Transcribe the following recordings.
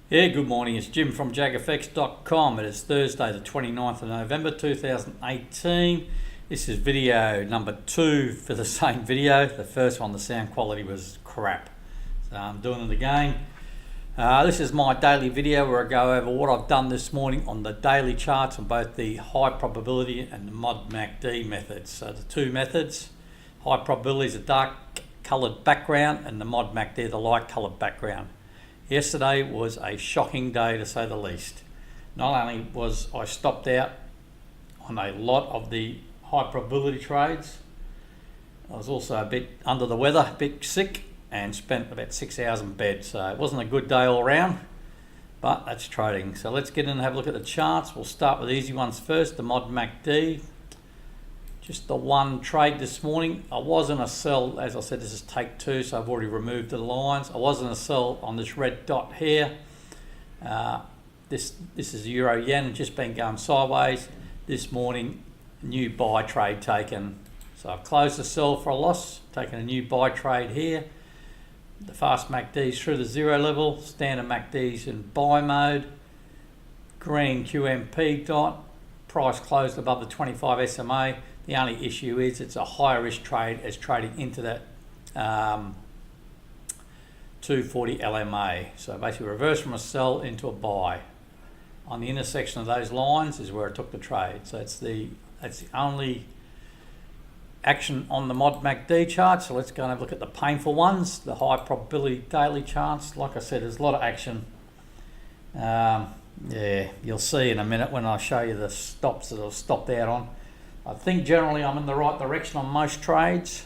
Yeah, good morning. It's Jim from JAGfx.com. It is Thursday, the 29th of November 2018. This is video number 2 for the same video. The first one, the sound quality was crap. So I'm doing it again. This is my daily video where I go over what I've done this morning on the daily charts on both the high probability and the mod MACD methods. So the two methods, high probability is a dark coloured background and the mod MACD the light coloured background. Yesterday was a shocking day to say the least. Not only was I stopped out on a lot of the high probability trades, I was also a bit under the weather, a bit sick, and spent about 6 hours in bed. So it wasn't a good day all around, but that's trading. So let's get in and have a look at the charts. We'll start with the easy ones first, the mod MACD. Just the one trade this morning. I was in a sell, as I said, this is take 2, so I've already removed the lines. I was in a sell on this red dot here. This is Euro Yen, just been going sideways. This morning, new buy trade taken. So I've closed the sell for a loss, taken a new buy trade here. The fast MACD's through the 0 level, standard MACD's in buy mode. Green QMP dot, price closed above the 25 SMA. The only issue is it's a higher risk trade as trading into that 240 LMA. So basically reverse from a sell into a buy. On the intersection of those lines is where I took the trade. So that's the only action on the mod MACD chart. So let's go and have a look at the painful ones, the high probability daily charts. Like I said, there's a lot of action. Yeah, you'll see in a minute when I show you the stops that I've stopped out on. I think generally I'm in the right direction on most trades.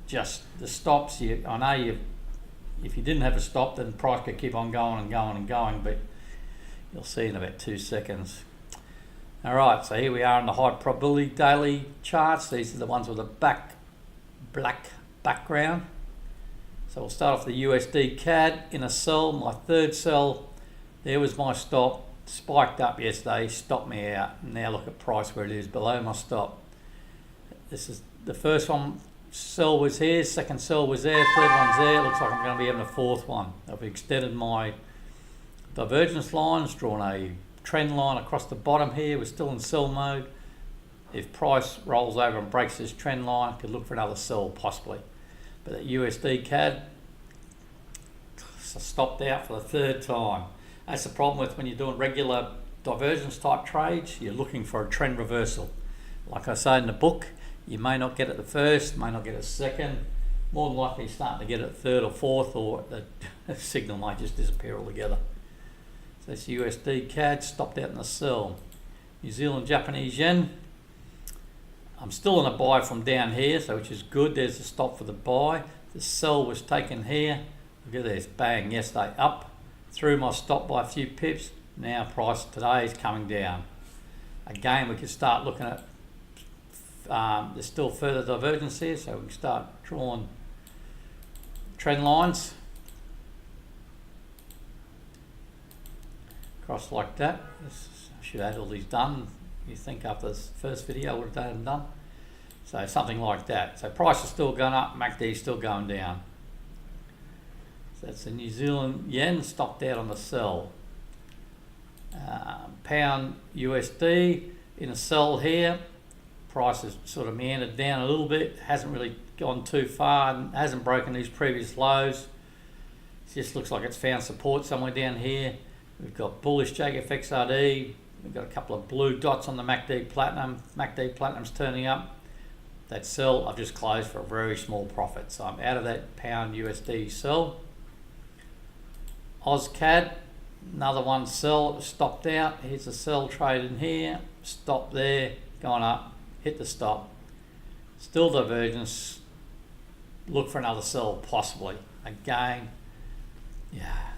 Just the stops, I know if you didn't have a stop, then the price could keep on going and going and going, but you'll see in about 2 seconds. All right, so here we are in the high probability daily charts. These are the ones with a black background. So we'll start off the USD CAD in a sell, my third sell. There was my stop. Spiked up yesterday, stopped me out. Now look at price where it is, below my stop. This is the first one, sell was here, second sell was there, third one's there. Looks like I'm going to be having a fourth one. I've extended my divergence lines, drawn a trend line across the bottom here. We're still in sell mode. If price rolls over and breaks this trend line, I could look for another sell possibly. But that USD CAD, stopped out for the third time. That's the problem with when you're doing regular divergence type trades, you're looking for a trend reversal. Like I say in the book, you may not get it the first, may not get it second, more than likely you're starting to get it third or fourth, or the signal might just disappear altogether. So this USD CAD stopped out in the sell. New Zealand Japanese Yen, I'm still in a buy from down here, so which is good. There's the stop for the buy. The sell was taken here. Look at this, bang, yesterday up. Through my stop by a few pips. Now price today is coming down. Again, we can start looking at, there's still further divergence here, so we can start drawing trend lines. Across like that. I should have had all these done. You think after this first video I would have had them done. So something like that. So price is still going up, MACD is still going down. That's the New Zealand Yen, stopped out on the sell. Pound USD in a sell here. Price has sort of meandered down a little bit. Hasn't really gone too far and hasn't broken these previous lows. It just looks like it's found support somewhere down here. We've got bullish JAGfxRD. We've got a couple of blue dots on the MACD Platinum. MACD Platinum's turning up. That sell I've just closed for a very small profit. So I'm out of that pound USD sell. AusCAD, another one sell, it was stopped out. Here's a sell trade in here, stop there, gone up, hit the stop. Still divergence, look for another sell possibly. Again, yeah,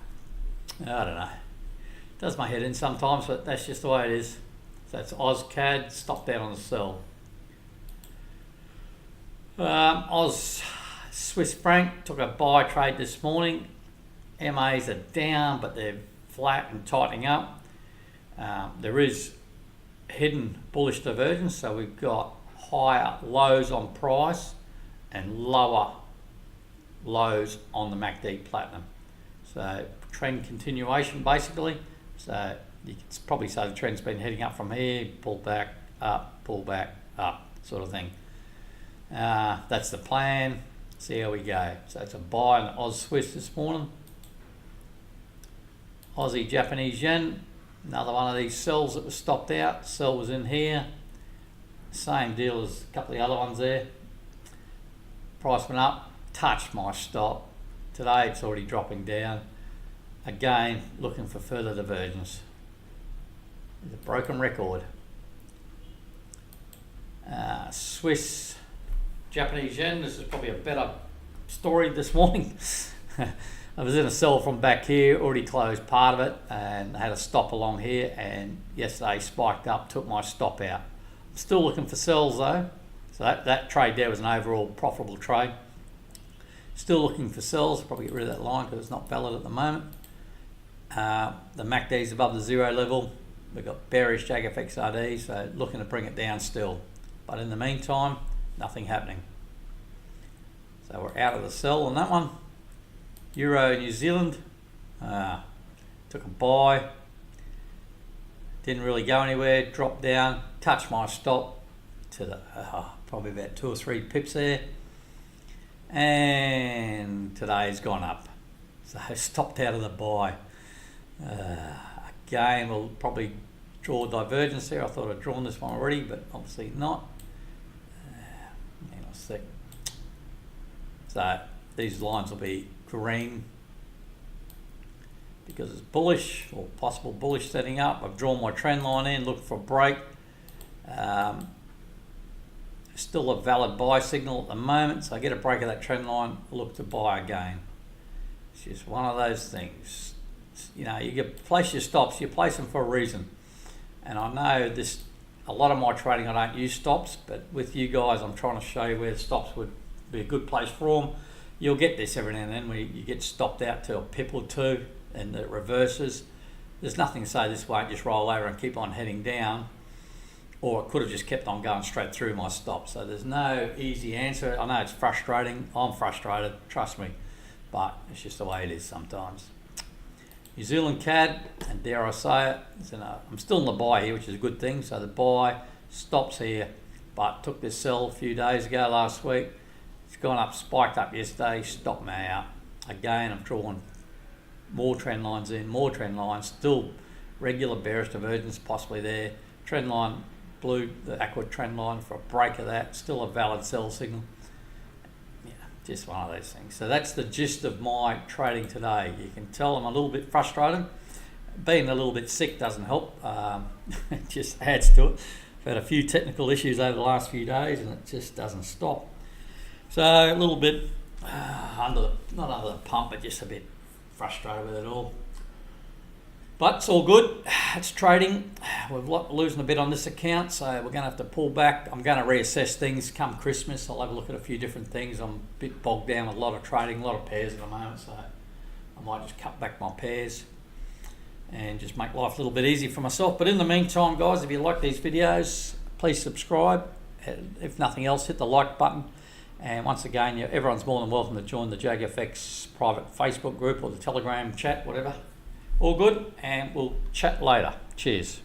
I don't know. Does my head in sometimes, but that's just the way it is. So that's AusCAD, stopped out on the sell. Swiss franc, took a buy trade this morning. MAs are down, but they're flat and tightening up. There is hidden bullish divergence, so we've got higher lows on price and lower lows on the MACD Platinum. So trend continuation basically. So you can probably say the trend's been heading up from here, pull back, up, sort of thing. That's the plan. See how we go. So it's a buy in Oz Swiss this morning. Aussie Japanese yen, another one of these sells that was stopped out. Sell was in here. Same deal as a couple of the other ones there. Price went up, touched my stop. Today it's already dropping down. Again, looking for further divergence. It's a broken record. Swiss Japanese yen, this is probably a better story this morning. I was in a sell from back here, already closed part of it, and had a stop along here, and yesterday spiked up, took my stop out. I'm still looking for sells though, so that trade there was an overall profitable trade. Still looking for sells, probably get rid of that line because it's not valid at the moment. The MACD is above the zero level. We've got bearish JAGfx RD, so looking to bring it down still. But in the meantime, nothing happening. So we're out of the sell on that one. Euro New Zealand, took a buy, didn't really go anywhere, dropped down, touched my stop to the probably about 2 or 3 pips there, and today's gone up, so I stopped out of the buy. Again, we'll probably draw divergence there. I thought I'd drawn this one already, but obviously not. Hang on a sec. So these lines will be green because it's bullish or possible bullish setting up. I've drawn my trend line in, look for a break. Still a valid buy signal at the moment, so I get a break of that trend line, look to buy again. It's just one of those things. You know, you place your stops, you place them for a reason. And I know this, a lot of my trading I don't use stops, but with you guys I'm trying to show you where the stops would be a good place for them. You'll get this every now and then where you get stopped out to a pip or two and it reverses. There's nothing to say this won't just roll over and keep on heading down, or it could have just kept on going straight through my stop. So there's no easy answer. I know it's frustrating. I'm frustrated, trust me, but it's just the way it is sometimes. New Zealand CAD, and dare I say it, I'm still in the buy here, which is a good thing. So the buy stops here, but took this sell a few days ago last week. It's gone up, spiked up yesterday, stopped me out. Again, I've drawn more trend lines in, more trend lines, still regular bearish divergence possibly there. Trend line blue, the aqua trend line for a break of that, still a valid sell signal. Yeah, just one of those things. So that's the gist of my trading today. You can tell I'm a little bit frustrated. Being a little bit sick doesn't help. It just adds to it. I've had a few technical issues over the last few days and it just doesn't stop. So a little bit not under the pump, but just a bit frustrated with it all. But it's all good. It's trading. We're losing a bit on this account, so we're going to have to pull back. I'm going to reassess things come Christmas. I'll have a look at a few different things. I'm a bit bogged down with a lot of trading, a lot of pairs at the moment, so I might just cut back my pairs and just make life a little bit easier for myself. But in the meantime, guys, if you like these videos, please subscribe. If nothing else, hit the like button. And once again, everyone's more than welcome to join the JAGfx private Facebook group or the Telegram chat, whatever. All good, and we'll chat later. Cheers.